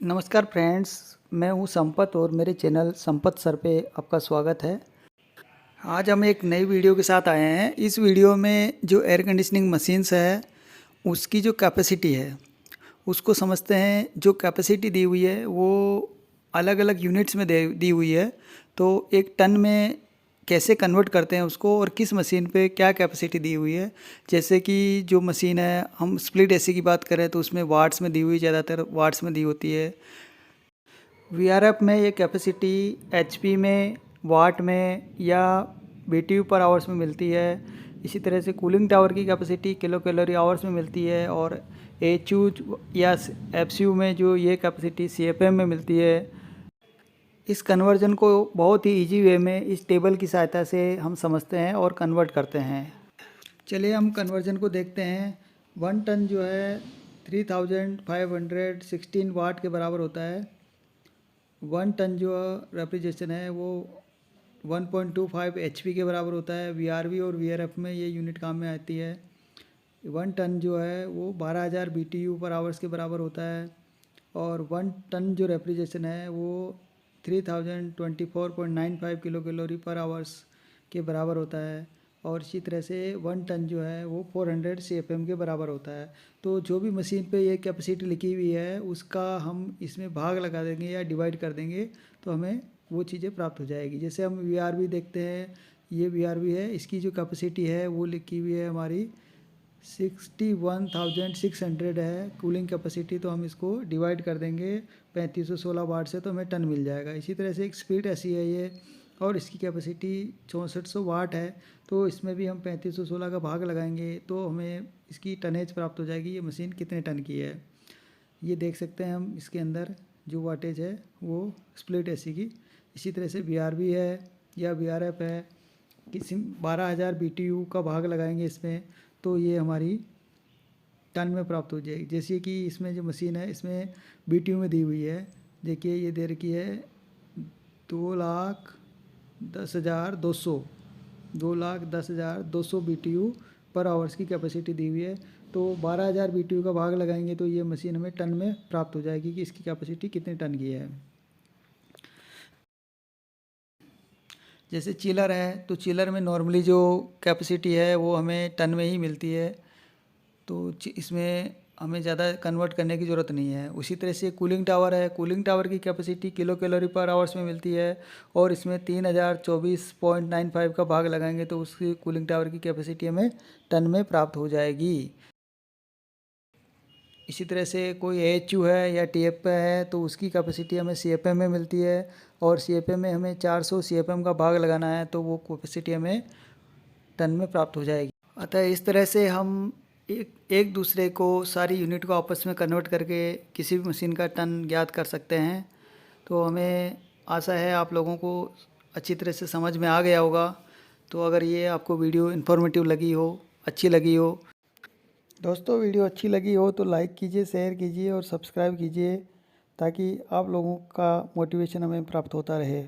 नमस्कार फ्रेंड्स, मैं हूं संपत और मेरे चैनल संपत सर पे आपका स्वागत है। आज हम एक नई वीडियो के साथ आए हैं। इस वीडियो में जो एयर कंडीशनिंग मशीन्स है उसकी जो कैपेसिटी है उसको समझते हैं। जो कैपेसिटी दी हुई है वो अलग अलग यूनिट्स में दी हुई है, तो एक टन में कैसे कन्वर्ट करते हैं उसको और किस मशीन पे क्या कैपेसिटी दी हुई है। जैसे कि जो मशीन है, हम स्प्लिट एसी की बात करें तो उसमें वाट्स में दी हुई, ज़्यादातर वाट्स में दी होती है। वीआरएफ में ये कैपेसिटी एचपी में, वाट में या बीटीयू पर आवर्स में मिलती है। इसी तरह से कूलिंग टावर की कैपेसिटी किलो कैलोरी आवर्स में मिलती है और एचयू या एफसीयू में जो ये कैपेसिटी सीएफएम में मिलती है। इस कन्वर्जन को बहुत ही इजी वे में इस टेबल की सहायता से हम समझते हैं और कन्वर्ट करते हैं। चलिए हम कन्वर्जन को देखते हैं। 1 टन जो है 3516 वाट के बराबर होता है। 1 टन जो रेफ्रिजरेशन है वो 1.25 एचपी के बराबर होता है। वीआरवी और वीआरएफ में ये यूनिट काम में आती है। 1 टन जो है वो 12000 बीटीयू पर आवर्स के बराबर होता है और 1 टन जो रेफ्रिजरेशन है वो 3024.95 किलो कैलोरी पर आवर्स के बराबर होता है। और इसी तरह से 1 टन जो है वो 400 CFM के बराबर होता है। तो जो भी मशीन पे ये कैपेसिटी लिखी हुई है उसका हम इसमें भाग लगा देंगे या डिवाइड कर देंगे तो हमें वो चीज़ें प्राप्त हो जाएगी। जैसे हम वीआरवी देखते हैं, ये वीआरवी है, इसकी जो कैपेसिटी है वो लिखी हुई है हमारी 61,600 है कूलिंग कैपेसिटी। तो हम इसको डिवाइड कर देंगे 3516 वाट से तो हमें टन मिल जाएगा। इसी तरह से एक स्प्लिट एसी है ये और इसकी कैपेसिटी 6400 वाट है। तो इसमें भी हम 3516 का भाग लगाएंगे तो हमें इसकी टनेज प्राप्त हो जाएगी, ये मशीन कितने टन की है। ये देख सकते हैं हम इसके अंदर जो वाटेज है वो स्प्लिट एसी की। इसी तरह से वीआरवी है या वीआरएफ है, किसी 12000 बीटीयू का भाग लगाएंगे इसमें तो ये हमारी टन में प्राप्त हो जाएगी। जैसे कि इसमें जो मशीन है इसमें बीटीयू में दी हुई है, देखिए ये दे रखी है 2,10,200 बीटीयू पर आवर्स की कैपेसिटी दी हुई है। तो 12000 बीटीयू का भाग लगाएंगे तो ये मशीन हमें टन में प्राप्त हो जाएगी कि इसकी कैपेसिटी कितने टन की है। जैसे चिलर है तो चिलर में नॉर्मली जो कैपेसिटी है वो हमें टन में ही मिलती है, तो इसमें हमें ज़्यादा कन्वर्ट करने की ज़रूरत नहीं है। उसी तरह से कूलिंग टावर है, कूलिंग टावर की कैपेसिटी किलो कैलोरी पर आवर्स में मिलती है और इसमें 3024.95 का भाग लगाएंगे तो उसकी कूलिंग टावर की कैपेसिटी हमें टन में प्राप्त हो जाएगी। इसी तरह से कोई एएचयू है या टीएफ है तो उसकी कैपेसिटी हमें सीएफएम में मिलती है और सीएफएम में हमें 400 सीएफएम का भाग लगाना है तो वो कैपेसिटी हमें टन में प्राप्त हो जाएगी। अतः इस तरह से हम एक दूसरे को, सारी यूनिट को आपस में कन्वर्ट करके किसी भी मशीन का टन ज्ञात कर सकते हैं। तो हमें आशा है आप लोगों को अच्छी तरह से समझ में आ गया होगा। तो अगर ये आपको वीडियो इन्फॉर्मेटिव लगी हो, अच्छी लगी हो, दोस्तों वीडियो अच्छी लगी हो तो लाइक कीजिए, शेयर कीजिए और सब्सक्राइब कीजिए ताकि आप लोगों का मोटिवेशन हमें प्राप्त होता रहे।